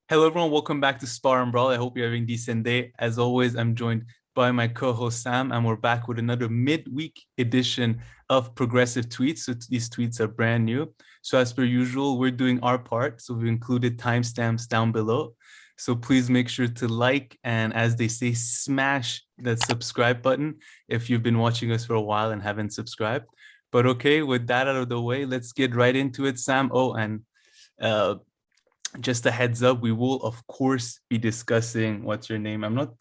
Hello, everyone. Welcome back to Spar and Brawl. I hope you're having a decent day. As always, I'm joined by my co-host Sam, and we're back with another midweek edition of Progressive Tweets. So these tweets are brand new. So as per usual, we're doing our part. So we've included timestamps down below. So please make sure to like and, as they say, smash that subscribe button if you've been watching us for a while and haven't subscribed. But okay, with that out of the way, let's get right into it, Sam. Oh, and uh, just a heads up, we will of course be discussing what's her name. I'm not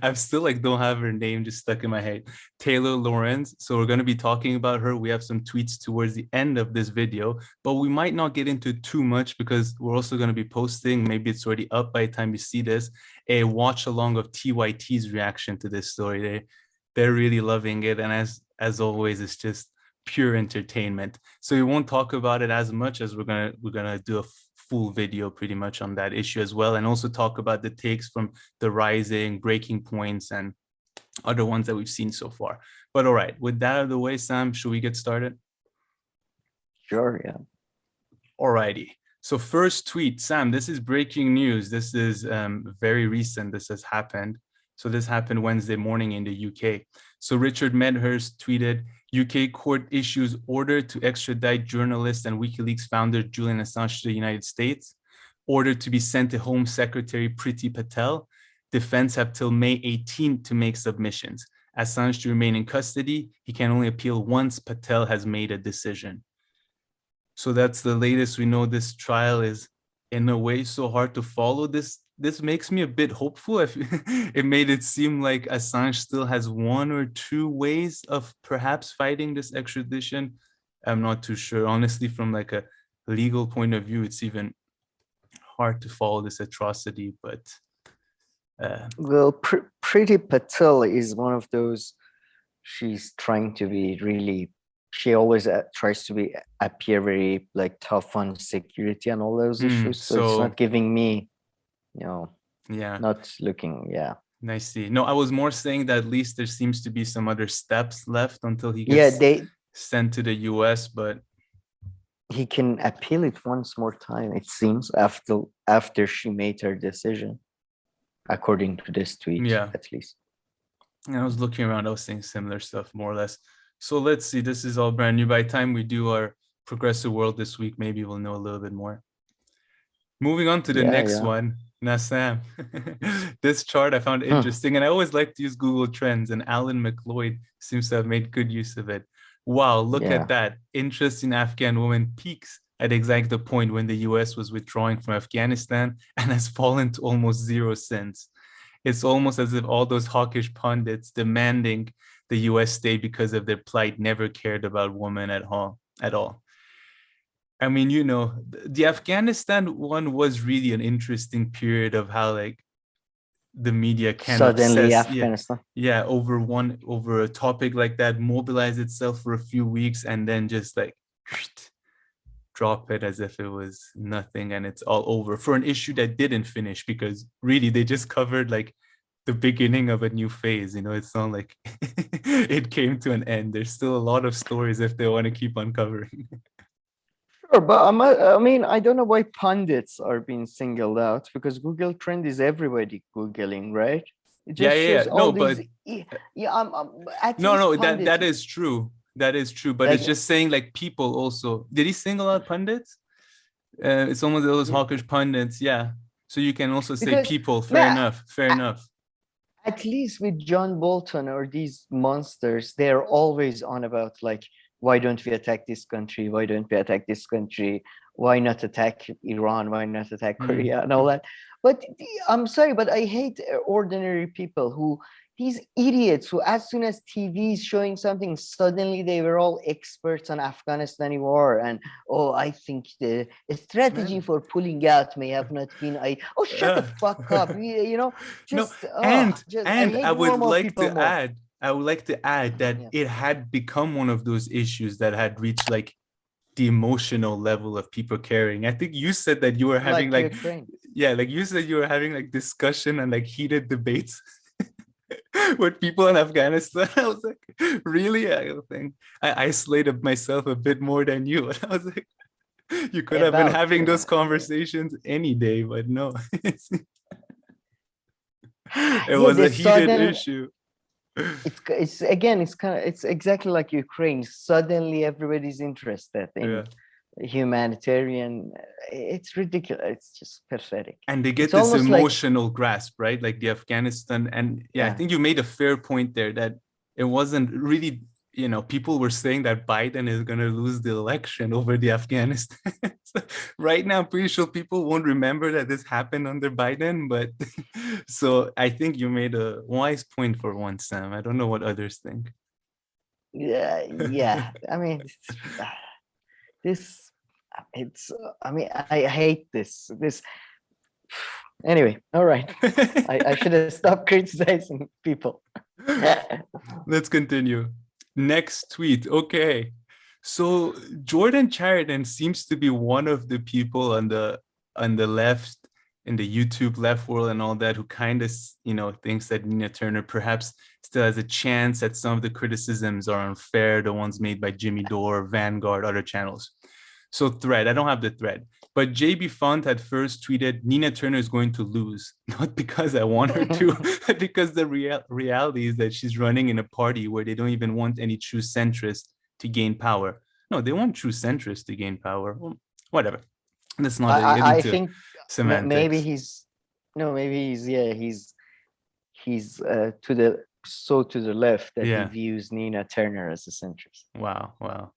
I'm still like don't have her name just stuck in my head. Taylor Lorenz. So we're going to be talking about her. We have some tweets towards the end of this video, but we might not get into too much because we're also going to be posting, maybe it's already up by the time you see this, a watch along of TYT's reaction to this story. They're really loving it, and as always, it's just pure entertainment. So we won't talk about it as much as we're gonna do a full video pretty much on that issue as well, and also talk about the takes from the Rising, Breaking Points, and other ones that we've seen so far. But all right, with that out of the way, Sam, should we get started? Sure, yeah. All righty. So first tweet, Sam, this is breaking news. This is very recent. This has happened. So this happened Wednesday morning in the UK. So Richard Medhurst tweeted, UK court issues order to extradite journalist and WikiLeaks founder Julian Assange to the United States. Order to be sent to Home Secretary Priti Patel. Defense have till May 18th to make submissions. Assange to remain in custody. He can only appeal once Patel has made a decision. So that's the latest we know. This trial is in a way so hard to follow. This makes me a bit hopeful. It made it seem like Assange still has one or two ways of perhaps fighting this extradition. I'm not too sure. Honestly, from like a legal point of view, it's even hard to follow this atrocity. But Well, Priti Patel is one of those. She's trying to be really. She always tries to appear very like tough on security and all those issues. So it's not giving me, yeah, not looking. Yeah. I see. No, I was more saying that at least there seems to be some other steps left until he gets sent to the US, but he can appeal it once more time, it seems, after she made her decision, according to this tweet, yeah, at least. And I was looking around, I was saying similar stuff more or less. So let's see, this is all brand new. By the time we do our progressive world this week, maybe we'll know a little bit more. Moving on to the next one. Now, Sam, this chart I found interesting, and I always like to use Google Trends, and Alan McLeod seems to have made good use of it. Wow, look at that. Interest in Afghan women peaks at exactly the point when the US was withdrawing from Afghanistan and has fallen to almost zero since. It's almost as if all those hawkish pundits demanding the US stay because of their plight never cared about women at all. I mean, the Afghanistan one was really an interesting period of how like the media can suddenly Afghanistan. Yeah, over a topic like that, mobilize itself for a few weeks and then just like drop it as if it was nothing and it's all over for an issue that didn't finish, because really they just covered like the beginning of a new phase. It's not like it came to an end. There's still a lot of stories if they want to keep uncovering. Sure, but I mean, I don't know why pundits are being singled out, because Google Trend is everybody Googling, right? It just shows all these, no, that is true. That is true, but it's just saying like people also. Did he single out pundits? It's almost those hawkish pundits, yeah. So you can also say people. Fair enough. At least with John Bolton or these monsters, they're always on about like, why don't we attack this country? Why don't we attack this country? Why not attack Iran? Why not attack Korea and all that? But I'm sorry, but I hate ordinary people who, these idiots who, as soon as TV is showing something, suddenly they were all experts on Afghanistani war. And, I think the strategy for pulling out may have not been, shut the fuck up. I would like to add that it had become one of those issues that had reached like the emotional level of people caring. I think you said that you were having you said you were having like discussion and like heated debates with people in Afghanistan. I was like, really? I think I isolated myself a bit more than you. And I was like, You could have been about having those conversations any day, but no. It yeah, was a the heated sudden issue. it's again it's kind of it's exactly like Ukraine. Suddenly everybody's interested in Yeah. humanitarian. It's ridiculous. It's just pathetic. And they get It's this almost like emotional grasp, right? Like the Afghanistan. And yeah, I yeah. think you made a fair point there that it wasn't really, people were saying that Biden is going to lose the election over the Afghanistan. So right now, I'm pretty sure people won't remember that this happened under Biden. But so I think you made a wise point for once, Sam. I don't know what others think. Yeah. I mean, this, it's. I mean, I hate this. Anyway, all right. I should have stopped criticizing people. Let's continue. Next tweet. Okay. So Jordan Chariton seems to be one of the people on the left, in the YouTube left world and all that, who kind of thinks that Nina Turner perhaps still has a chance, that some of the criticisms are unfair, the ones made by Jimmy Dore, Vanguard, other channels. So thread, I don't have the thread, but JB Font had first tweeted, Nina Turner is going to lose, not because I want her to, but because the reality is that she's running in a party where they don't even want any true centrists to gain power. No, they want true centrists to gain power. Well, whatever. Let's not get I into think maybe semantics. he's to the left that he Yeah. views Nina Turner as a centrist. Wow.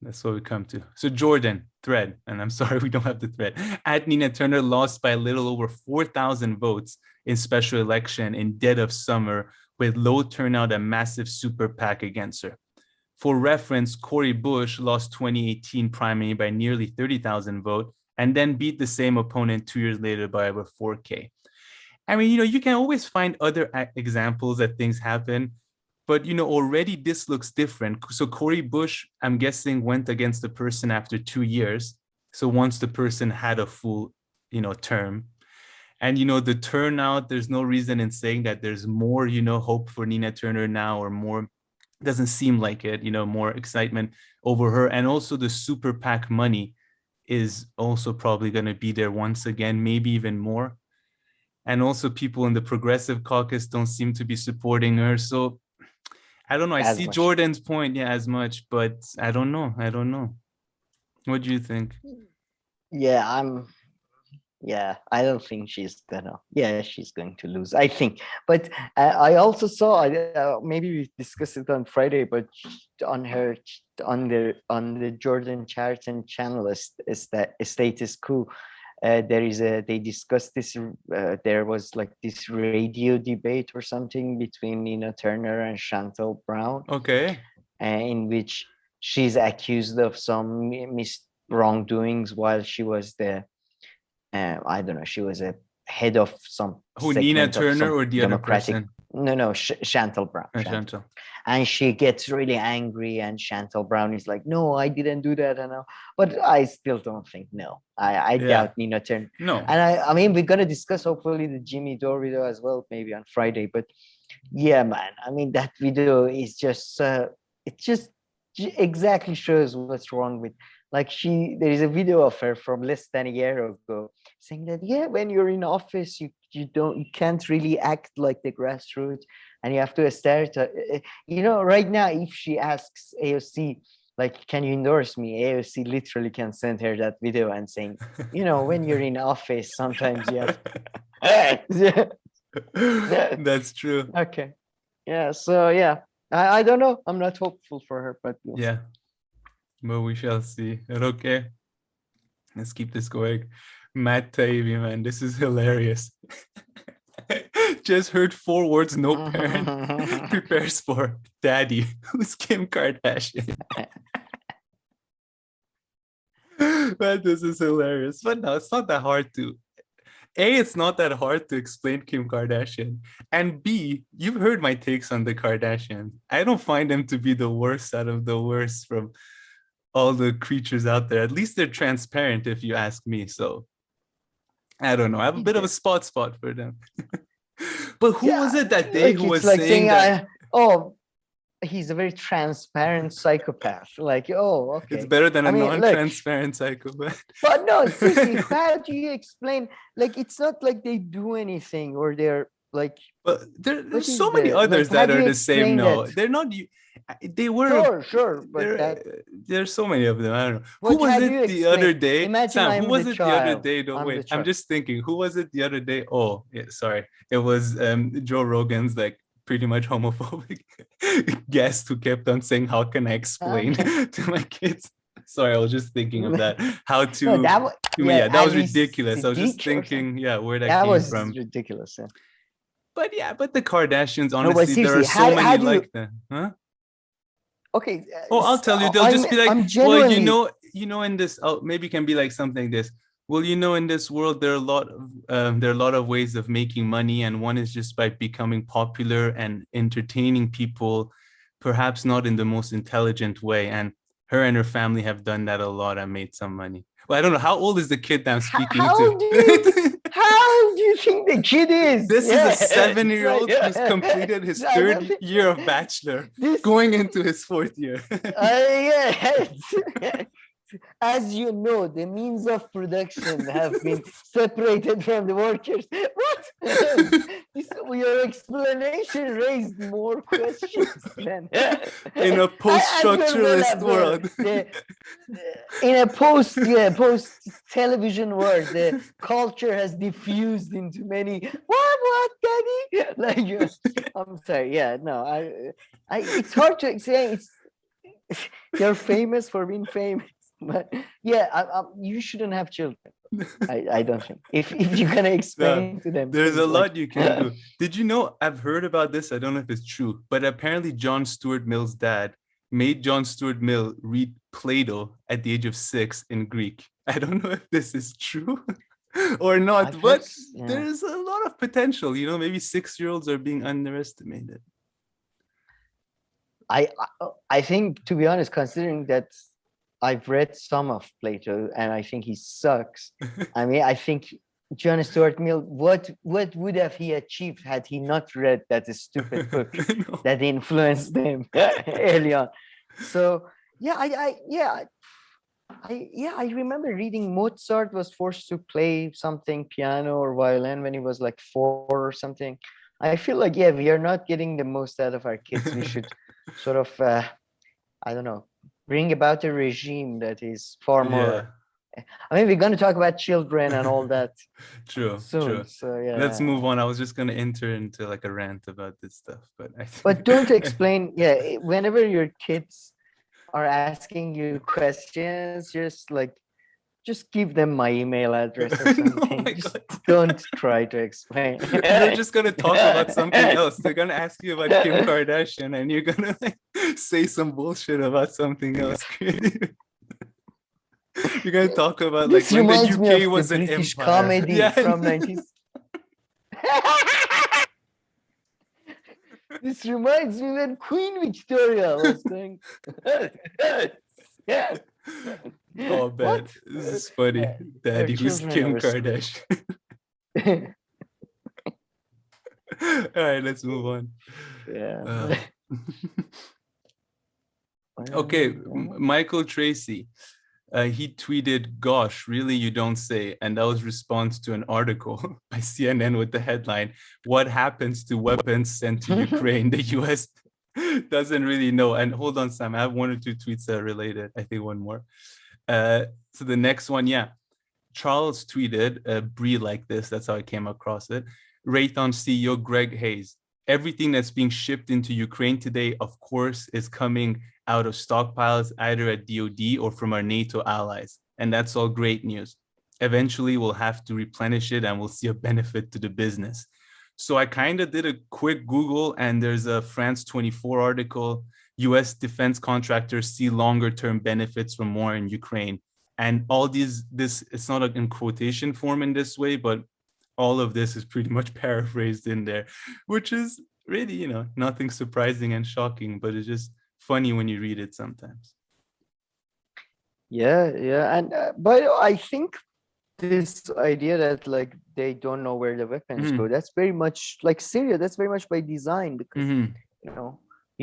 That's what we come to. So Jordan, thread, and I'm sorry we don't have the thread. At Nina Turner lost by a little over 4,000 votes in special election in dead of summer, with low turnout and massive super PAC against her. For reference, Cori Bush lost 2018 primary by nearly 30,000 votes and then beat the same opponent 2 years later by over 4K. I mean, you can always find other examples that things happen, but already this looks different. So Cori Bush, I'm guessing, went against the person after 2 years. So once the person had a full, term, and the turnout, there's no reason in saying that there's more, hope for Nina Turner now, or more. Doesn't seem like it. More excitement over her, and also the super PAC money is also probably going to be there once again, maybe even more. And also people in the progressive caucus don't seem to be supporting her. So I don't know. I see Jordan's point, as much, but I don't know. What do you think? I don't think she's going to lose, I think. But I also saw, maybe we discussed it on Friday, but on the Jordan Chariton channel is that Status Quo. They discussed this, there was like this radio debate or something between Nina Turner and Chantal Brown. Okay. In which she's accused of some wrongdoings while she was I don't know, she was a head of some. Who, Nina Turner or the other person? No, Chantal Brown. Chantal. And she gets really angry, and Chantal Brown is like, no, I didn't do that. But I still don't think, no. I doubt Nina Turner. No. And I mean, we're going to discuss hopefully the Jimmy Dore video as well, maybe on Friday. But yeah, man, I mean, that video is just, it just exactly shows what's wrong with, like, there is a video of her from less than a year ago saying that, when you're in office, you can't really act like the grassroots, and you have to start, right now, if she asks AOC, like, can you endorse me? AOC literally can send her that video and saying, when you're in office, sometimes you have. That's true. Okay. Yeah. So yeah, I don't know. I'm not hopeful for her, but yeah. But we shall see. Okay. Let's keep this going. Matt Taibbi, man, this is hilarious. Just heard 4 words no parent prepares for. Daddy, who's Kim Kardashian? Man, this is hilarious. But no, it's not that hard to. A, it's not that hard to explain Kim Kardashian. And B, you've heard my takes on the Kardashians. I don't find them to be the worst out of the worst from all the creatures out there. At least they're transparent, if you ask me. So I don't know. I have a bit of a spot for them. But who was it that day who was saying that? he's a very transparent psychopath. Like, oh, okay. It's better than a look, non-transparent psychopath. but no, seriously, how do you explain? Like, it's not like they do anything or they're like. But there's so many others that are the same. No, they're not. They were sure, but there's so many of them. I don't know. Who was it the other day? Imagine Sam, who was it the other day? No, wait, I'm just thinking. Who was it the other day? Oh, yeah, sorry. It was Joe Rogan's like pretty much homophobic guest who kept on saying, "How can I explain to my kids?" Sorry, I was just thinking of that. How to? No, that was ridiculous. I was just thinking, where that came from. Ridiculous. Yeah. But the Kardashians, honestly, there are so many like that, huh? Okay. I'll tell you. They'll just be like, well, you know, in this, maybe it can be like something like this. Well, you know, in this world, there are a lot of ways of making money, and one is just by becoming popular and entertaining people, perhaps not in the most intelligent way. And her and her family have done that a lot and made some money. Well, I don't know. How old is the kid that I'm speaking to? How do you think the kid is? This is a 7-year-old who's completed his third year of bachelor, going into his fourth year. As you know, the means of production have been separated from the workers. What? Your explanation raised more questions than in a post-structuralist world. In a post-television world, the culture has diffused into many. What, Daddy? Like, I'm sorry. Yeah, no, it's hard to explain. You're famous for being famous. But you shouldn't have children. I don't think. If you're gonna explain to them, there's a lot you can do. Did you know? I've heard about this. I don't know if it's true, but apparently John Stuart Mill's dad made John Stuart Mill read Plato at the age of 6 in Greek. I don't know if this is true or not, but there's a lot of potential. You know, maybe 6-year-olds are being underestimated. I think, to be honest, considering that I've read some of Plato and I think he sucks. I mean, I think John Stuart Mill, what would have he achieved had he not read that stupid book that influenced him early on? So I remember reading Mozart was forced to play something, piano or violin, when he was like 4 or something. I feel like, we are not getting the most out of our kids. We should sort of, I don't know, bring about a regime that is far more. I mean, we're going to talk about children and all that. True. So let's move on. I was just going to enter into like a rant about this stuff, but don't explain. Whenever your kids are asking you questions, just give them my email address or something. Don't try to explain. They're just going to talk about something else. They're going to ask you about Kim Kardashian and you're going to say some bullshit about something else. You're going to talk about like when the UK was an British empire. Comedy from 90s. This reminds me when Queen Victoria was saying. Oh, man. This is funny. Daddy who's Kim Kardashian. All right, let's move on. Okay, Michael Tracy. He tweeted, "Gosh, really, you don't say?" And that was response to an article by CNN with the headline, "What happens to weapons sent to Ukraine? The US doesn't really know." And hold on, Sam, I have 1 or 2 tweets that are related. I think one more. So the next one, Charles tweeted, Brie like this. That's how I came across it. Raytheon CEO Greg Hayes. Everything that's being shipped into Ukraine today, of course, is coming out of stockpiles, either at DOD or from our NATO allies. And that's all great news. Eventually, we'll have to replenish it and we'll see a benefit to the business. So I kind of did a quick Google, and there's a France 24 article. US defense contractors see longer term benefits from war in Ukraine. And all this, it's not in quotation form in this way, but all of this is pretty much paraphrased in there, which is really, nothing surprising and shocking, but it's just funny when you read it sometimes. And but I think this idea that like they don't know where the weapons go, that's very much like Syria. That's very much by design, because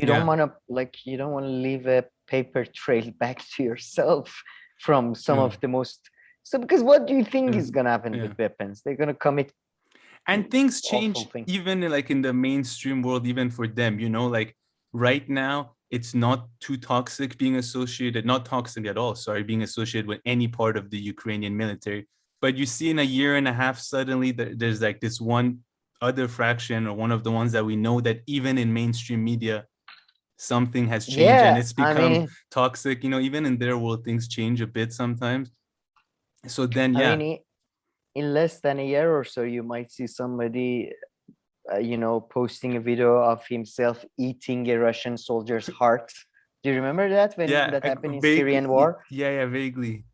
You don't want to leave a paper trail back to yourself from some of the most. So because what do you think is gonna happen with weapons? They're gonna commit. And things change even like in the mainstream world, even for them, you know, like right now, it's not too toxic being associated, not toxic at all, sorry, being associated with any part of the Ukrainian military. But you see in a year and a half, suddenly there's like this one other fraction or one of the ones that we know that even in mainstream media, something has changed and it's become toxic. You know, even in their world, things change a bit sometimes. So then, I mean, in less than a year or so, you might see somebody, posting a video of himself eating a Russian soldier's heart. Do you remember that when that happened in Syrian war? Yeah, vaguely.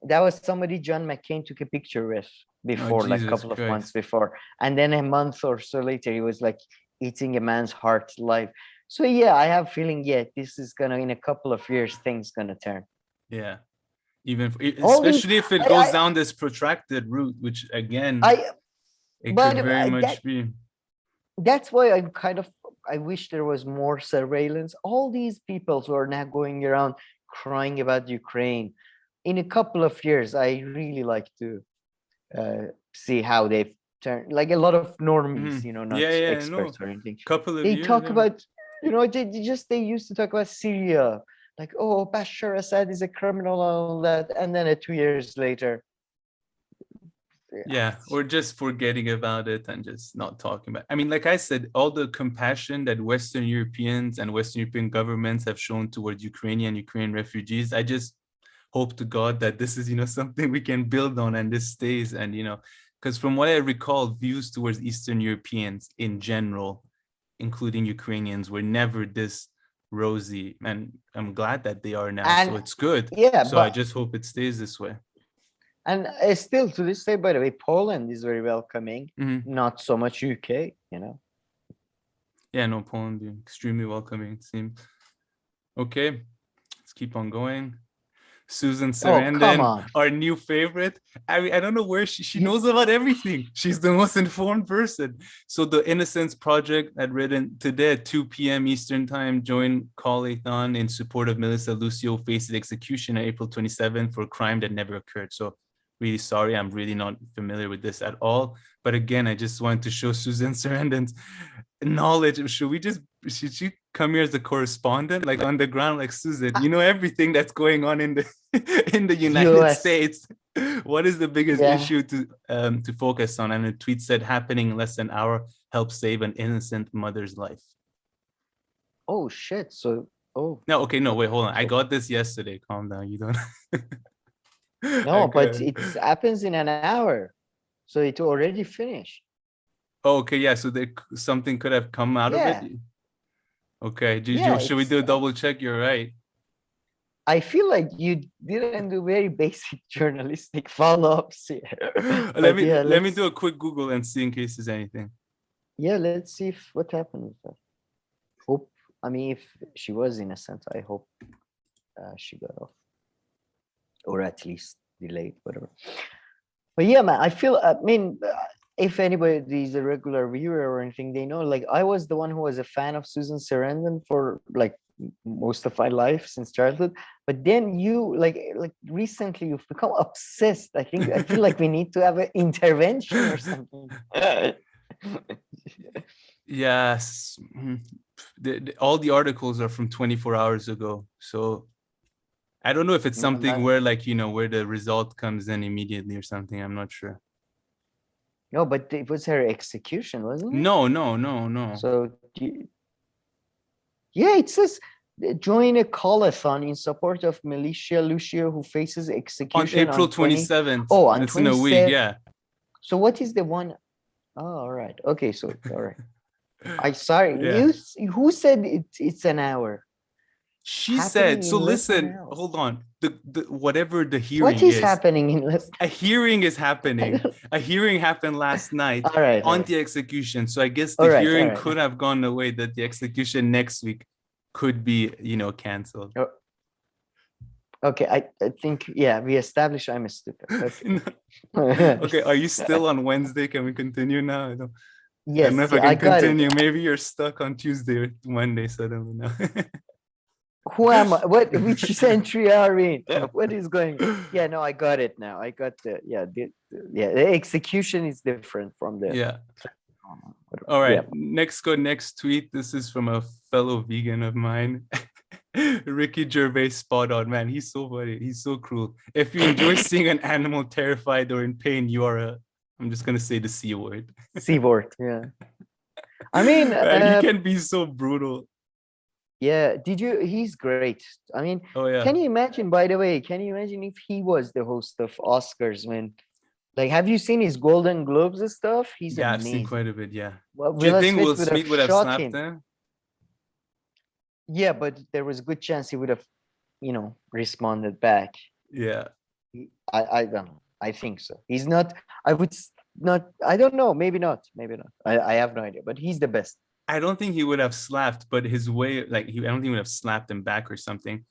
That was somebody John McCain took a picture with before, like a couple of months before. And then a month or so later, he was like eating a man's heart live. So yeah, I have a feeling, this is gonna, in a couple of years, things gonna turn. Yeah. Especially if it goes down this protracted route, which again, it could very much be. That's why I wish there was more surveillance. All these people who are now going around crying about Ukraine, in a couple of years, I really like to see how they've turned. Like a lot of normies, not experts or anything. They talk about, they used to talk about Syria. Like, oh, Bashar Assad is a criminal and all that. And then 2 years later. Yeah, or just forgetting about it and just not talking about it. I mean, like I said, all the compassion that Western Europeans and Western European governments have shown towards Ukrainian refugees, I just hope to God that this is, something we can build on and this stays. And, because from what I recall, views towards Eastern Europeans in general, including Ukrainians, were never this rosy, and I'm glad that they are now. So it's good. Yeah. So I just hope it stays this way. And still to this day, by the way, Poland is very welcoming. Not so much UK, Yeah, no, Poland extremely welcoming, it seems. Okay, let's keep on going. Susan Sarandon, our new favorite. I mean, I don't know where she knows about everything. She's the most informed person. So the Innocence Project had written today at 2 p.m. Eastern Time, join call-a-thon in support of Melissa Lucio faces execution on April 27th for a crime that never occurred. So really sorry, I'm really not familiar with this at all. But again, I just wanted to show Susan Sarandon's knowledge. Should she come here as a correspondent, like on the ground, like Susan? You know everything that's going on in the United States. What is the biggest issue to focus on? And a tweet said, "Happening in less than an hour helps save an innocent mother's life." Oh shit! So no, wait, hold on. I got this yesterday. Calm down. You don't. No, but it happens in an hour, so it already finished. Oh, okay, yeah. So something could have come out of it. Okay, should we do a double check? You're right. I feel like you didn't do very basic journalistic follow-ups here. let me do a quick Google and see in case there's anything. Yeah, let's see what happened with her. If she was innocent, I hope she got off. Or at least delayed, whatever. But yeah, man, I feel, if anybody is a regular viewer or anything, they know, like, I was the one who was a fan of Susan Sarandon for, like, most of my life since childhood. But then you, like recently, you've become obsessed. I feel like we need to have an intervention or something. Yes. All the articles are from 24 hours ago. So I don't know if it's something where, like, where the result comes in immediately or something. I'm not sure. No, but it was her execution, wasn't it? No. So, it says, join a call-a-thon in support of Melissa Lucio, who faces execution on April 27th. On it's in a week, yeah. So what is the one? Oh, all right. Okay, so, all right. Sorry, who said it's an hour? She said, so listen, hold on. The whatever the hearing what is happening in less? A hearing is happening. A hearing happened last night on the execution. So I guess the hearing could have gone away, that the execution next week could be, canceled. Okay, I think, we established I'm a stupid. Okay, are you still on Wednesday? Can we continue now? I don't know Yes, if I I can got it. continue. Maybe you're stuck on Tuesday or Monday suddenly now. Who am I? What? Which century are we in? What is going? Yeah, no, I got it now. I got the execution is different from the. Yeah. All Yeah. right. Next tweet. This is from a fellow vegan of mine. Ricky Gervais, spot on, man. He's so funny. He's so cruel. If you enjoy seeing an animal terrified or in pain, you are I'm just gonna say the C word. C word. Yeah. I mean, Man, he can be so brutal. yeah. He's great. I mean, Oh yeah. can you imagine? By the way, can you imagine if he was the host of Oscars when? Like, have you seen his Golden Globes and stuff? He's Yeah, I've amazing. seen quite a bit. Yeah. Well, Do you Will think Smith Will would have Smith would have shot slapped him. him? Yeah, but there was a good chance he would have, responded back. Yeah. I don't know. I think so. He's not. I would not. I don't know. Maybe not. Maybe not. I have no idea. But he's the best. I don't think he would have slapped, but his way, like I don't think he would have slapped him back or something.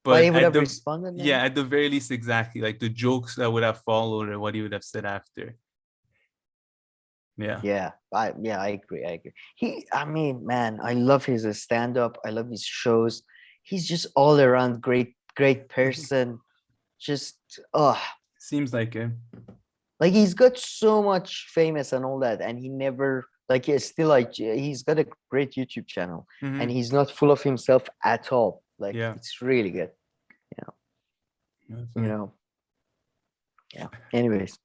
But he But would have responded. Maybe? at the very least, exactly like the jokes that would have followed or what he would have said after. Yeah. Yeah. I agree. I agree. I mean, man, I love his stand-up. I love his shows. He's just all around great person. Just Seems like it. like he's got so much famous and all that, and he never he's got a great YouTube channel, and he's not full of himself at all. Like it's really good. Yeah. Anyways.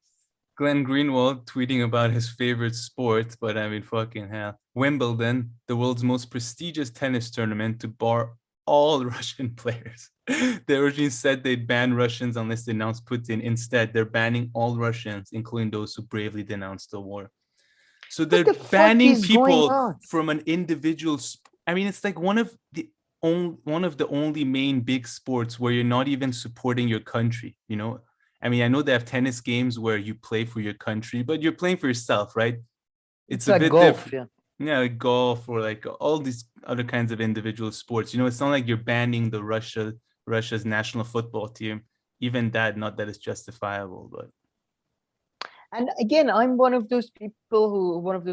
Glenn Greenwald tweeting about his favorite sport, but I mean, fucking hell. Wimbledon, the world's most prestigious tennis tournament, to bar all Russian players. They originally said they'd ban Russians unless they denounced Putin. Instead, they're banning all Russians, including those who bravely denounced the war. So they're banning people from an individual. I mean, it's like one of the only main big sports where you're not even supporting your country, I mean, I know they have tennis games where you play for your country, but you're playing for yourself, right? It's a like bit golf, different. Yeah, like golf or like all these other kinds of individual sports. It's not like you're banning the Russia's national football team. Even that, not that it's justifiable, but. And again, I'm one of those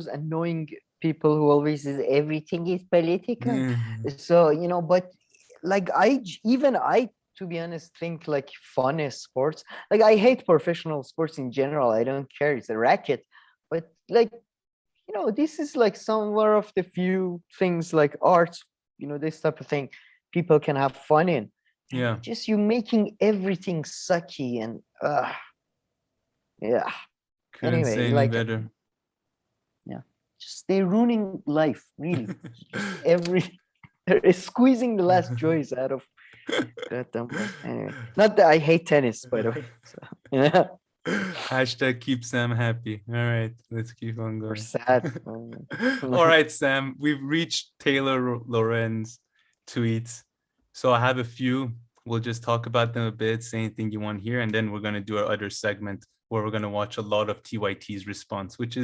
annoying people who always says everything is political. So, but like I to be honest, think like fun is sports. Like I hate professional sports in general. I don't care. It's a racket. But like, this is like somewhere of the few things like arts, this type of thing people can have fun in. Yeah. And just you making everything sucky and yeah. Couldn't say any better. Yeah. Just they're ruining life, really. They're squeezing the last joys out of anyway, not that I hate tennis, by the way. So, yeah. Hashtag keep Sam happy. All right, let's keep on going. Or sad. All right, Sam, we've reached Taylor Lorenz tweets. So I have a few. We'll just talk about them a bit, say anything you want here, and then we're going to do our other segment where we're going to watch a lot of TYT's response, which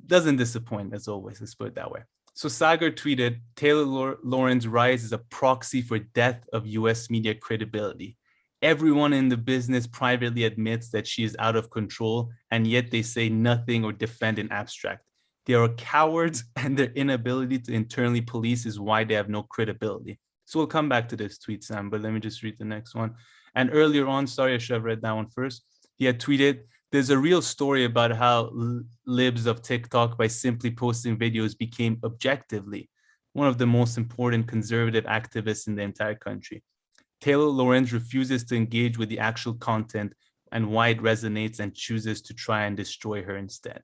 doesn't disappoint as always. Let's put it that way. So Saagar tweeted, Taylor Lorenz rise is a proxy for death of US media credibility. Everyone in the business privately admits that she is out of control, and yet they say nothing or defend in abstract. They are cowards, and their inability to internally police is why they have no credibility. So we'll come back to this tweet, Sam, but let me just read the next one. And earlier on, sorry, I should have read that one first. He had tweeted, there's a real story about how Libs of TikTok, by simply posting videos, became objectively one of the most important conservative activists in the entire country. Taylor Lorenz refuses to engage with the actual content and why it resonates and chooses to try and destroy her instead.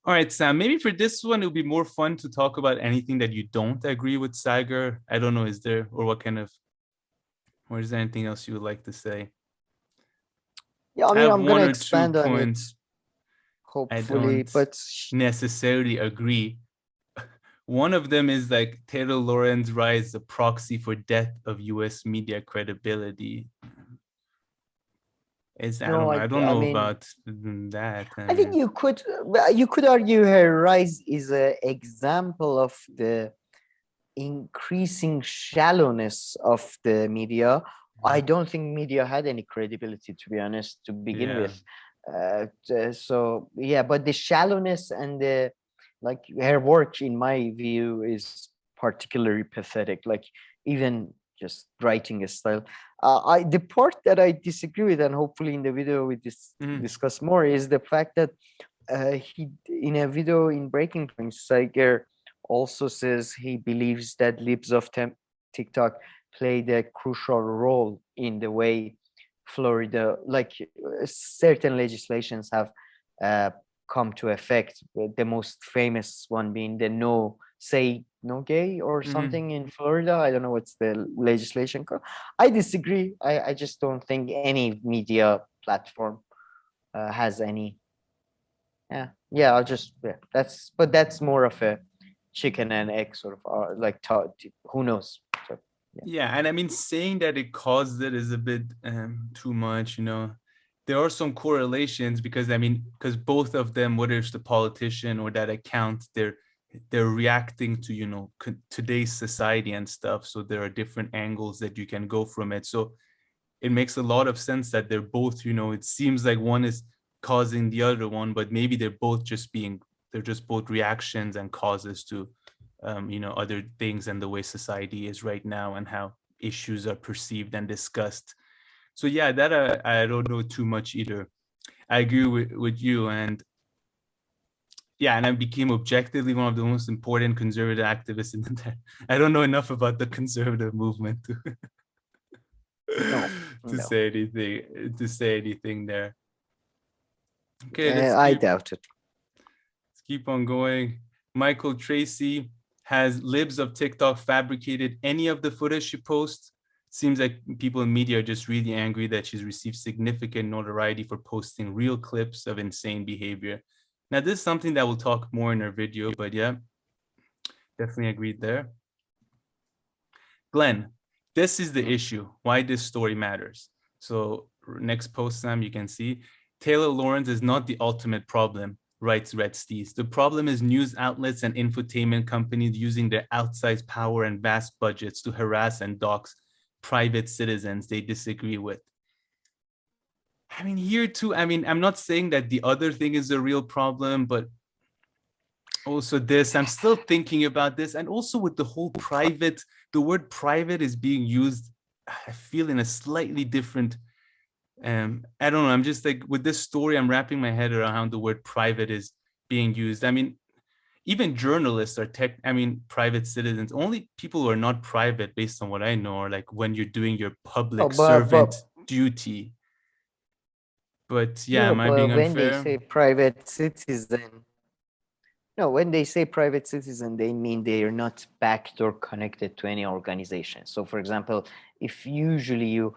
All right, Sam, maybe for this one, it would be more fun to talk about anything that you don't agree with Saagar. I don't know, is there anything else you would like to say? Yeah, I mean, I'm going to expand on it. Hopefully, but necessarily agree. One of them is like Taylor Lorenz rise, a proxy for death of US media credibility. I don't know about that. I think you could argue her rise is an example of the increasing shallowness of the media. I don't think media had any credibility, to be honest, to begin with. So yeah, but the shallowness and the like her work, in my view, is particularly pathetic. Like even just writing a style. The part that I disagree with, and hopefully in the video we discuss more, is the fact that he in a video in Breaking Point, Saagar also says he believes that Libs of TikTok played a crucial role in the way Florida, like certain legislations have come to effect. The most famous one being the say no gay or something in Florida. I don't know what's the legislation called. I disagree. I just don't think any media platform has any. Yeah. That's more of a chicken and egg sort of like who knows. So, yeah, and I mean, saying that it caused it is a bit too much, you know. There are some correlations because I mean, because both of them, whether it's the politician or that account, they're reacting to, you know, today's society and stuff. So there are different angles that you can go from it. So it makes a lot of sense that they're both, you know, it seems like one is causing the other one, but maybe they're just both reactions and causes to you know, other things and the way society is right now and how issues are perceived and discussed. So yeah, that I don't know too much either. I agree with you, and yeah, and I became objectively one of the most important conservative activists in the I don't know enough about the conservative movement to say anything there. Okay, I doubt it. Let's keep on going. Michael Tracy, has Libs of TikTok fabricated any of the footage she posts? Seems like people in media are just really angry that she's received significant notoriety for posting real clips of insane behavior. Now, this is something that we'll talk more in our video, but yeah, definitely agreed there. Glenn, this is the issue, why this story matters. So next post, Sam, you can see, Taylor Lawrence is not the ultimate problem, writes Red Steez. The problem is news outlets and infotainment companies using their outsized power and vast budgets to harass and dox private citizens they disagree with. I mean, here too, I mean, I'm not saying that the other thing is a real problem, but also this, I'm still thinking about this. And also with the whole private, the word private is being used, I feel, in a slightly different, I don't know, I'm just like, with this story, I'm wrapping my head around how the word private is being used. I mean, even journalists are private citizens. Only people who are not private, based on what I know, are like when you're doing your public servant duty. But yeah, am I being unfair? When they say private citizen, no, when they say private citizen, they mean they are not backed or connected to any organization. So, for example, if usually you,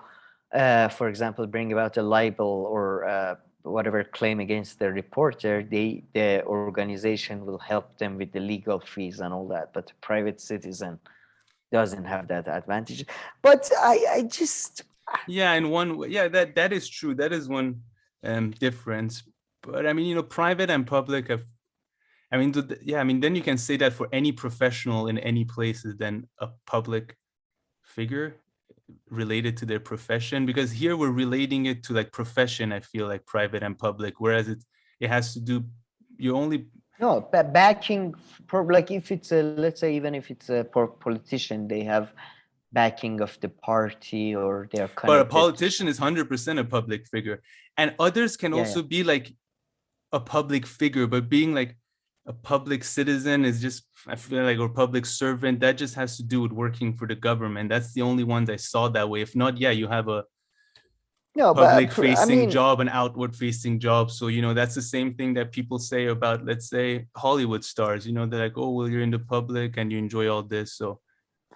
for example, bring about a libel or whatever claim against the reporter, the organization will help them with the legal fees and all that. But a private citizen doesn't have that advantage. But I just yeah, in one way, yeah, that is true. That is one difference. But I mean, you know, private and public have. I mean, yeah, I mean, then you can say that for any professional in any place is then a public figure related to their profession, because here we're relating it to like profession, I feel like private and public, whereas it has to do, you only. No, backing, like if it's a, let's say, even if it's a politician, they have backing of the party or they're connected. But a politician is 100% a public figure. And others can also be like a public figure, but being like a public citizen is just, I feel like, or public servant, that just has to do with working for the government. That's the only ones I saw that way. If not, yeah, you have a public facing job, an outward facing job. So, you know, that's the same thing that people say about, let's say, Hollywood stars. You know, they're like, oh, well, you're in the public and you enjoy all this, so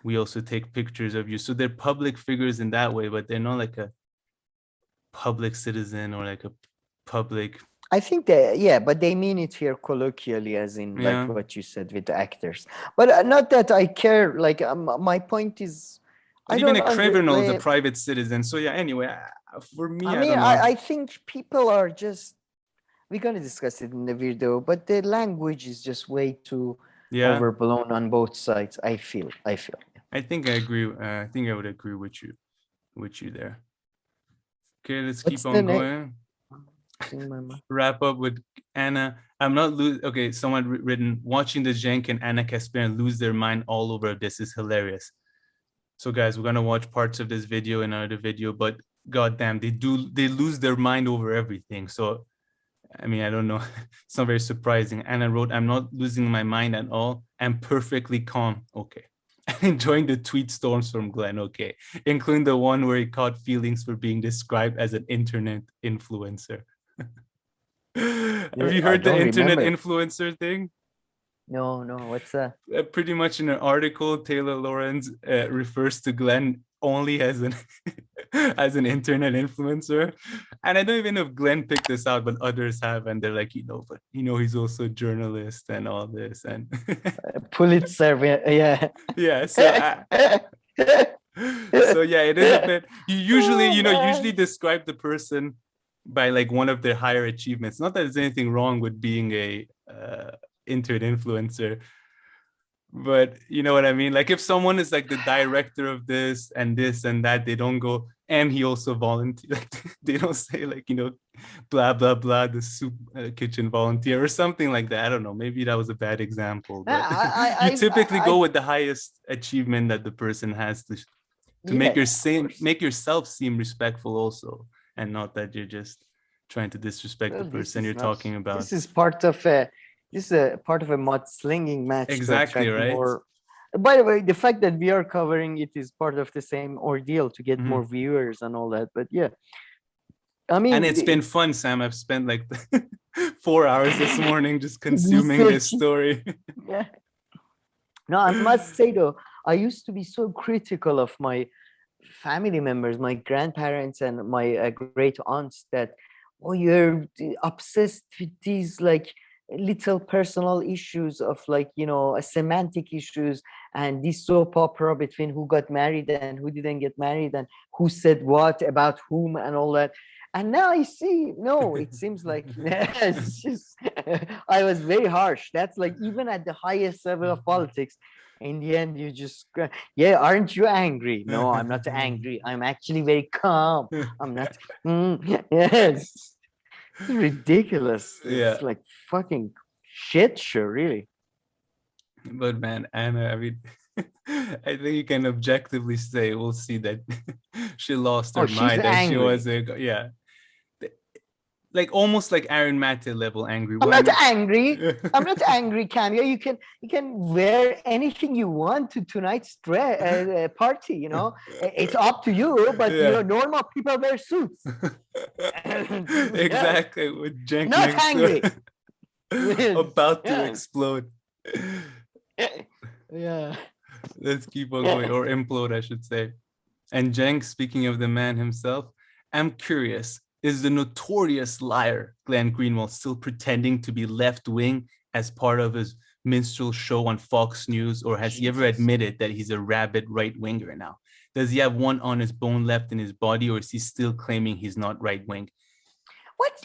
we also take pictures of you. So they're public figures in that way, but they're not like a public citizen or like a public. I think that, yeah, but they mean it here colloquially, as in like what you said with the actors. But not that I care. Like my point is, but even a criminal is a private citizen. So yeah. Anyway, for me, I mean, I think people are just. We're gonna discuss it in the video, but the language is just way too overblown on both sides. I feel. I think I agree. I think I would agree with you there. Okay, let's keep on going. wrap up with Anna. I'm not okay. Someone written, watching the Cenk and Anna Kasparian lose their mind all over this is hilarious. So guys, we're gonna watch parts of this video in another video, but goddamn, they lose their mind over everything. So I mean, I don't know. It's not very surprising. Anna wrote, I'm not losing my mind at all. I'm perfectly calm. Okay. Enjoying the tweet storms from Glenn. Okay. Including the one where he caught feelings for being described as an internet influencer. Have you heard the internet influencer thing? No, what's that? Pretty much in an article, Taylor Lawrence refers to Glenn only as an as an internet influencer. And I don't even know if Glenn picked this out, but others have, and they're like, but he's also a journalist and all this, and Pulitzer, yeah. Yeah, so so yeah, it is a bit, you usually describe the person by like one of their higher achievements. Not that there's anything wrong with being a internet influencer, but you know what I mean? Like if someone is like the director of this and that, they don't go, and he also volunteered. Like, they don't say like, blah, blah, blah, the soup kitchen volunteer or something like that. I don't know. Maybe that was a bad example. But you typically go with the highest achievement that the person has to make yourself seem respectful also, and not that you're just trying to disrespect the person you're talking about. This is part of a mudslinging match. Exactly, right? By the way, the fact that we are covering it is part of the same ordeal to get more viewers and all that. But yeah, I mean, and it's been fun, Sam. I've spent like 4 hours this morning just consuming this story. Yeah. No, I must say though, I used to be so critical of my family members, my grandparents and my great aunts, that you're obsessed with these like little personal issues of like semantic issues and this soap opera between who got married and who didn't get married and who said what about whom and all that. And now I see, no, it seems like it's just, I was very harsh. That's like even at the highest level of politics, in the end you just, aren't you angry? No, I'm not angry, I'm actually very calm. I'm not. Yes. It's ridiculous. It's like fucking shit show, really. But man, Anna, I mean, I think you can objectively say, we'll see that she lost her mind. And she was like almost like Aaron Mate level angry. I'm not angry. I'm not angry, Kam. You can wear anything you want to tonight's party. It's up to you. But normal people wear suits. Exactly. With Cenk not angry. About to explode. Yeah. Let's keep on going, or implode, I should say. And Cenk, speaking of the man himself, I'm curious. Is the notorious liar Glenn Greenwald still pretending to be left-wing as part of his minstrel show on Fox News, or has he ever admitted that he's a rabid right-winger now? Does he have one honest bone left in his body, or is he still claiming he's not right-wing?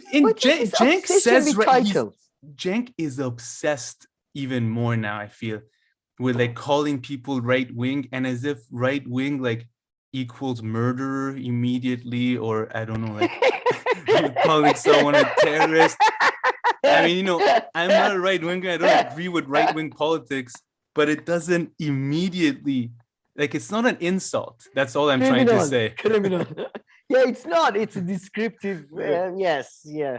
Cenk says Cenk is obsessed even more now, I feel, with like calling people right-wing, and as if right-wing like equals murderer immediately, or I don't know, like calling someone a terrorist. I mean, I'm not a right-winger. I don't agree with right-wing politics, but it doesn't immediately, like, it's not an insult. That's all I'm trying to say. Criminal. Yeah, it's not. It's a descriptive. Yes, yeah.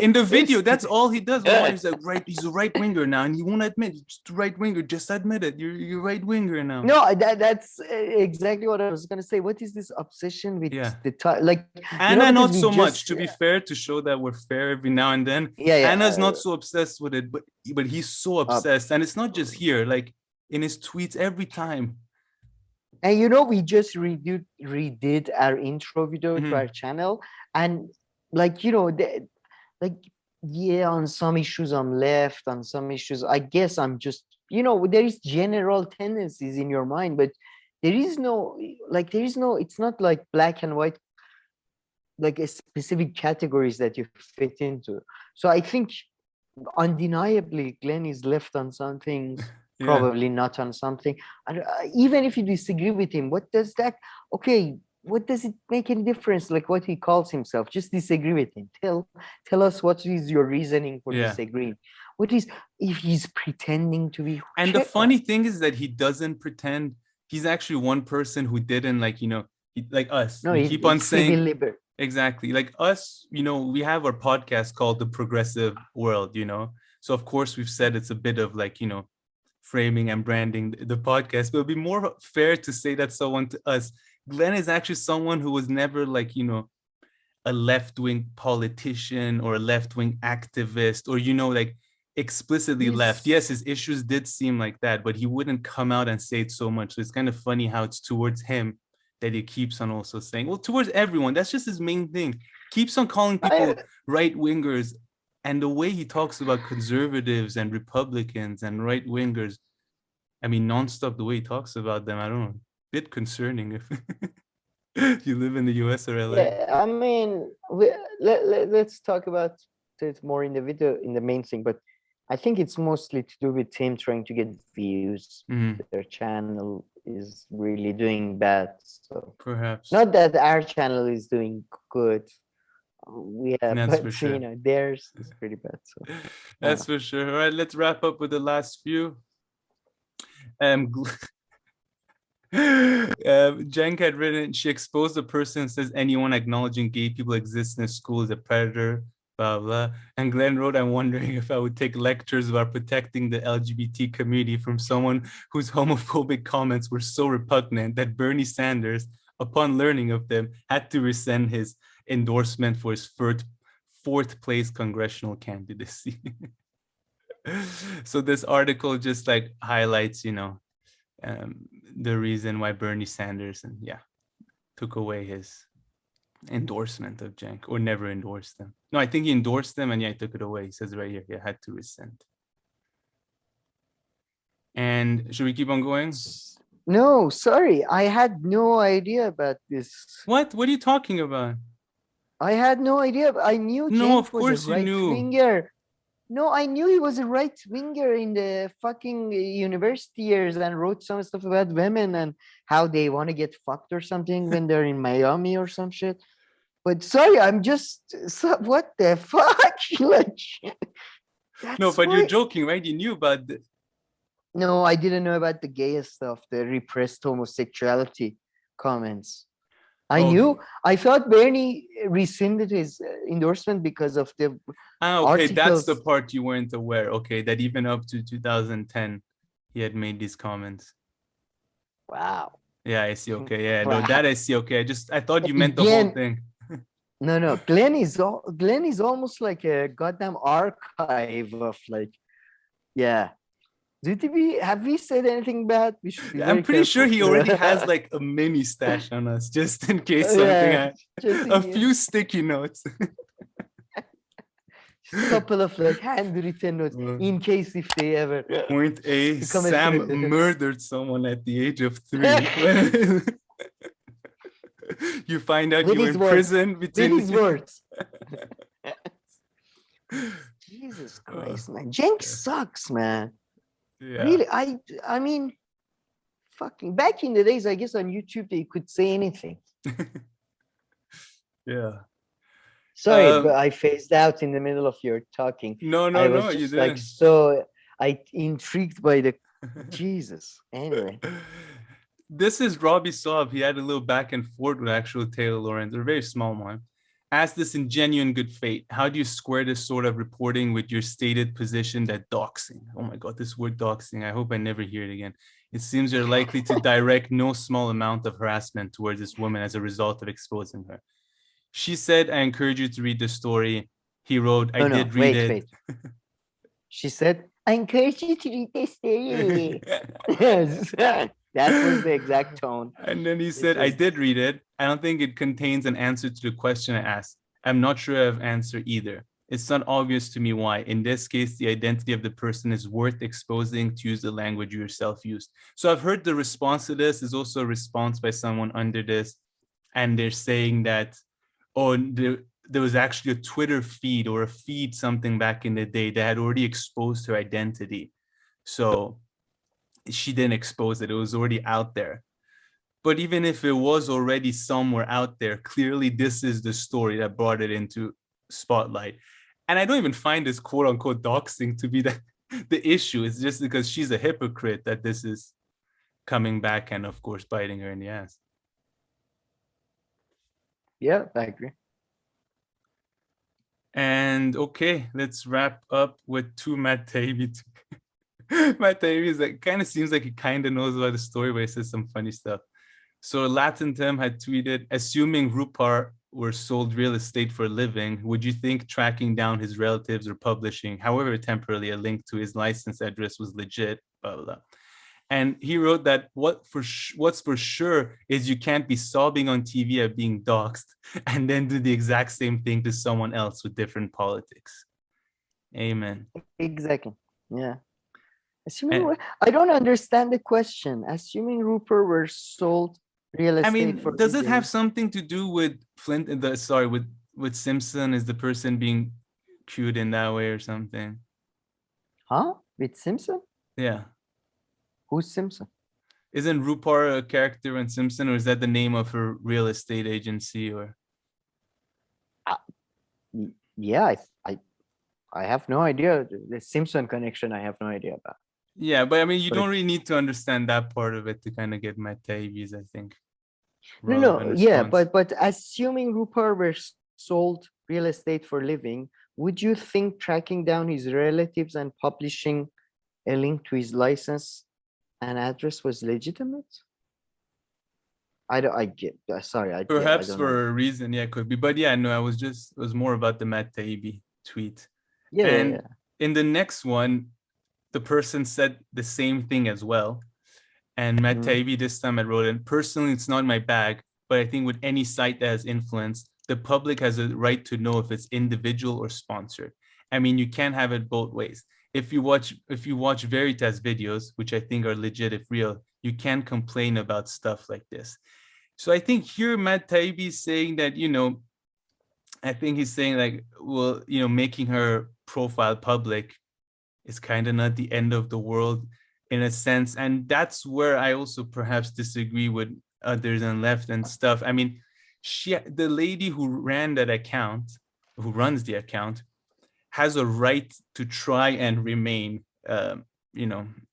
In the video, that's all he does. He's like, he's a right winger now, and he won't admit he's just a right winger. Just admit it. You're right winger now. No, that's exactly what I was gonna say. What is this obsession with the like? Anna, not so much. To be fair, to show that we're fair every now and then. Anna's not so obsessed with it, but he's so obsessed, and it's not just here. Like in his tweets every time. And we just redid our intro video to our channel, and like on some issues I'm left, on some issues I guess I'm just, there is general tendencies in your mind, but there is no, it's not like black and white, like a specific categories that you fit into. So I think undeniably Glenn is left on some things, probably not on something. And even if you disagree with him, what does that, okay, what does it make any difference? Like what he calls himself? Just disagree with him. Tell us what is your reasoning for disagreeing. What is if he's pretending to be? And the funny thing is that he doesn't pretend. He's actually one person who didn't like us. No, we keep on saying liber. Exactly. Like us, we have our podcast called The Progressive World, So of course we've said it's a bit of like, framing and branding the podcast, but it'd be more fair to say that someone to us. Glenn is actually someone who was never like, a left-wing politician or a left-wing activist or, like explicitly left. Yes, his issues did seem like that, but he wouldn't come out and say it so much. So it's kind of funny how it's towards him that he keeps on also saying, well, towards everyone. That's just his main thing. Keeps on calling people right-wingers. And the way he talks about conservatives and Republicans and right-wingers, I mean, nonstop, the way he talks about them, I don't know, a bit concerning if you live in the US or LA. Yeah, I mean, let's talk about it more in the video, in the main thing, but I think it's mostly to do with him trying to get views. Their channel is really doing bad. So perhaps not that our channel is doing good. We have, that's but for sure. Theirs is pretty bad. So that's for sure. All right, let's wrap up with the last few. Cenk had written, she exposed a person who says anyone acknowledging gay people exist in a school is a predator, blah, blah. And Glenn wrote, I'm wondering if I would take lectures about protecting the LGBT community from someone whose homophobic comments were so repugnant that Bernie Sanders, upon learning of them, had to rescind his endorsement for his fourth place congressional candidacy. So this article just like highlights, the reason why Bernie Sanders took away his endorsement of Cenk, or never endorsed them. No, I think he endorsed them and he took it away. He says right here, he had to rescind. And should we keep on going? No, sorry, I had no idea about this. What are you talking about? I had no idea. I knew Cenk was a right-winger. No, I knew he was a right-winger in the fucking university years and wrote some stuff about women and how they want to get fucked or something when they're in Miami or some shit. But sorry, I'm just, what the fuck? No, but you're joking, right? You knew about No, I didn't know about the gay stuff, the repressed homosexuality comments. I knew. I thought Bernie rescinded his endorsement because of the okay, that's the part you weren't aware. Okay, that even up to 2010, he had made these comments. Wow. Yeah, I see. Okay, yeah, no, that I see. Okay, I thought you meant the whole thing. No. Glenn is almost like a goddamn archive of have we said anything bad? I'm pretty sure he already has like a mini stash on us, just in case something. A few sticky notes. Just a couple of handwritten notes in case if they ever. Point A: Sam murdered someone at the age of 3. You find out you were in prison between his words. Jesus Christ, man! Cenk sucks, man. Yeah. Really, I mean, fucking back in the days, I guess on YouTube they could say anything. Yeah. Sorry, but I phased out in the middle of your talking. No, you didn't. I intrigued by the Jesus. Anyway. This is Robby Soave. He had a little back and forth with actual Taylor Lawrence, a very small one. Ask this in genuine good faith. How do you square this sort of reporting with your stated position that doxing? Oh my God, this word doxing. I hope I never hear it again. It seems you're likely to direct no small amount of harassment towards this woman as a result of exposing her. She said, I encourage you to read the story. He wrote, I did read it. Wait. She said, I encourage you to read the story. That was the exact tone. And then he said, I did read it. I don't think it contains an answer to the question I asked. I'm not sure I have an answer either. It's not obvious to me why. In this case, the identity of the person is worth exposing, to use the language you yourself used. So I've heard the response to this is also a response by someone under this. And they're saying that, there was actually a Twitter feed or a feed something back in the day that had already exposed her identity. So she didn't expose it. It was already out there. But even if it was already somewhere out there, clearly this is the story that brought it into spotlight. And I don't even find this quote unquote doxing to be the issue. It's just because she's a hypocrite that this is coming back and, of course, biting her in the ass. Yeah, I agree. And okay, let's wrap up with Matt Taibbi. Matt Taibbi is like, kind of seems like he kind of knows about the story, but he says some funny stuff. So Latin Tim had tweeted, assuming Rupar were sold real estate for a living, would you think tracking down his relatives or publishing, however temporarily, a link to his license address was legit? Blah, blah, blah. And he wrote that what's for sure is you can't be sobbing on TV at being doxxed and then do the exact same thing to someone else with different politics. Amen. Exactly. Yeah. I don't understand the question. Assuming Rupert were sold real estate. I mean, for does it have something to do with Flint? With Simpson? Is the person being cued in that way or something? Huh? With Simpson? Yeah. Who's Simpson? Isn't Rupar a character in Simpson, or is that the name of her real estate agency? Or yeah, I have no idea. The Simpson connection, I have no idea about. Yeah, but I mean, you don't really need to understand that part of it to kind of get Matt Taibbi's, I think. No, yeah, but assuming Rupert were sold real estate for living, would you think tracking down his relatives and publishing a link to his license and address was legitimate? Perhaps for a reason, yeah, could be. But yeah, no, it was more about the Matt Taibbi tweet. Yeah, and in the next one, the person said the same thing as well. And Matt Taibbi this time had wrote in, personally, it's not my bag, but I think with any site that has influence, the public has a right to know if it's individual or sponsored. I mean, you can't have it both ways. If you watch Veritas videos, which I think are legit if real, you can't complain about stuff like this. So I think here Matt Taibbi is saying that, I think he's saying like, well, making her profile public is kind of not the end of the world in a sense. And that's where I also perhaps disagree with others on left and stuff. I mean, the lady who runs the account, has a right to try and remain,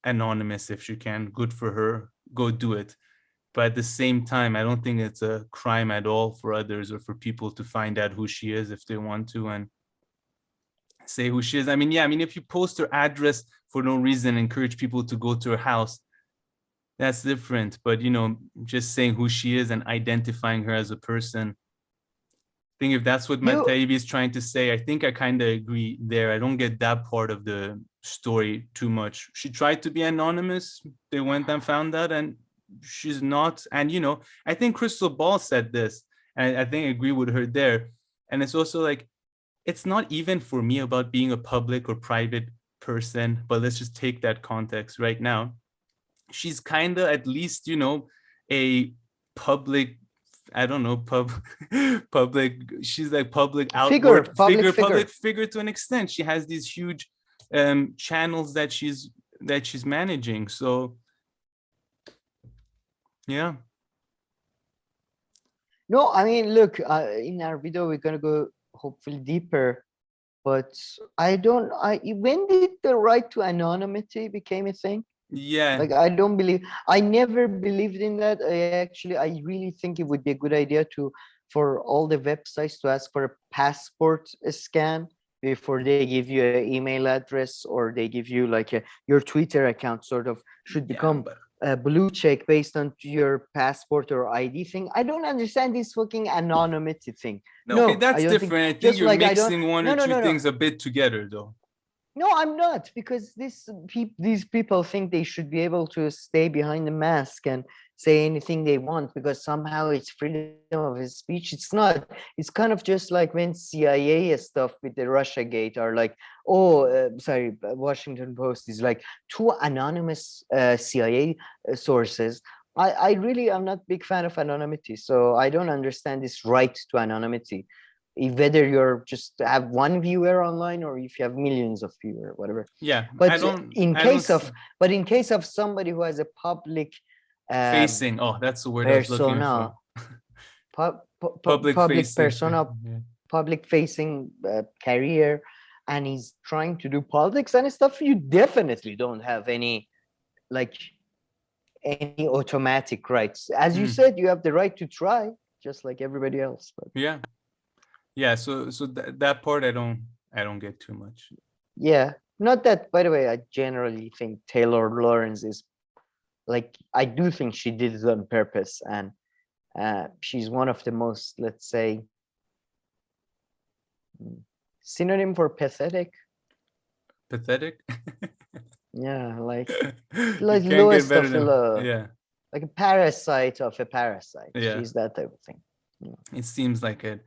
anonymous if she can. Good for her. Go do it. But at the same time, I don't think it's a crime at all for others or for people to find out who she is if they want to and say who she is. I mean, if you post her address for no reason, encourage people to go to her house, that's different. But, just saying who she is and identifying her as a person, I think if that's what Matt Taibbi is trying to say, I think I kind of agree there. I don't get that part of the story too much. She tried to be anonymous. They went and found that, and she's not. And, I think Crystal Ball said this, and I think I agree with her there. And it's also like, it's not even for me about being a public or private person, but let's just take that context right now. She's kind of at least, a public, I don't know, public, she's like public outward public figure to an extent. She has these huge channels that she's managing. So, yeah. No, I mean, look, in our video, we're going to go hopefully deeper, but when did the right to anonymity became a thing? Yeah, like I never believed in that. I really think it would be a good idea for all the websites to ask for a passport scan before they give you an email address, or they give you like your Twitter account sort of should become a blue check based on your passport or ID thing. I don't understand this fucking anonymity thing. No, okay, that's different. I think you're mixing one or two things a bit together, though. No, I'm not, because these people think they should be able to stay behind the mask and say anything they want because somehow it's freedom of speech. It's not. It's kind of just like when CIA stuff with the Russiagate are like, Washington Post is like two anonymous CIA sources. I really am not a big fan of anonymity, so I don't understand this right to anonymity. Whether you're just have one viewer online or if you have millions of viewers, whatever. Yeah, but in case of somebody who has a public Facing. Oh, that's the word I was looking persona, for. public Facing. persona, Yeah. public facing career, and he's trying to do politics and stuff. You definitely don't have any automatic rights. As you said, you have the right to try, just like everybody else. But yeah. So that part I don't get too much. yeah, not that. By the way, I generally think Taylor Lawrence is I do think she did it on purpose, and she's one of the most, let's say, synonym for pathetic. Pathetic. Yeah, like You can't get lowest better of than, the yeah. like a parasite of a parasite. Yeah. She's that type of thing. It seems like it.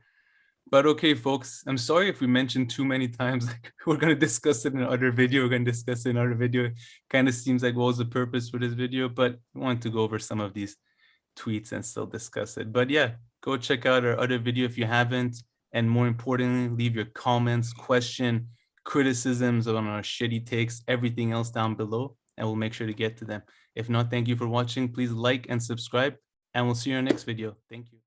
But okay, folks, I'm sorry if we mentioned too many times, like we're going to discuss it in another video. We're going to discuss it in another video. Kind of seems like what was the purpose for this video, but I want to go over some of these tweets and still discuss it. But yeah, go check out our other video if you haven't. And more importantly, leave your comments, question, criticisms on our shitty takes, everything else down below, and we'll make sure to get to them. If not, thank you for watching. Please like and subscribe, and we'll see you in our next video. Thank you.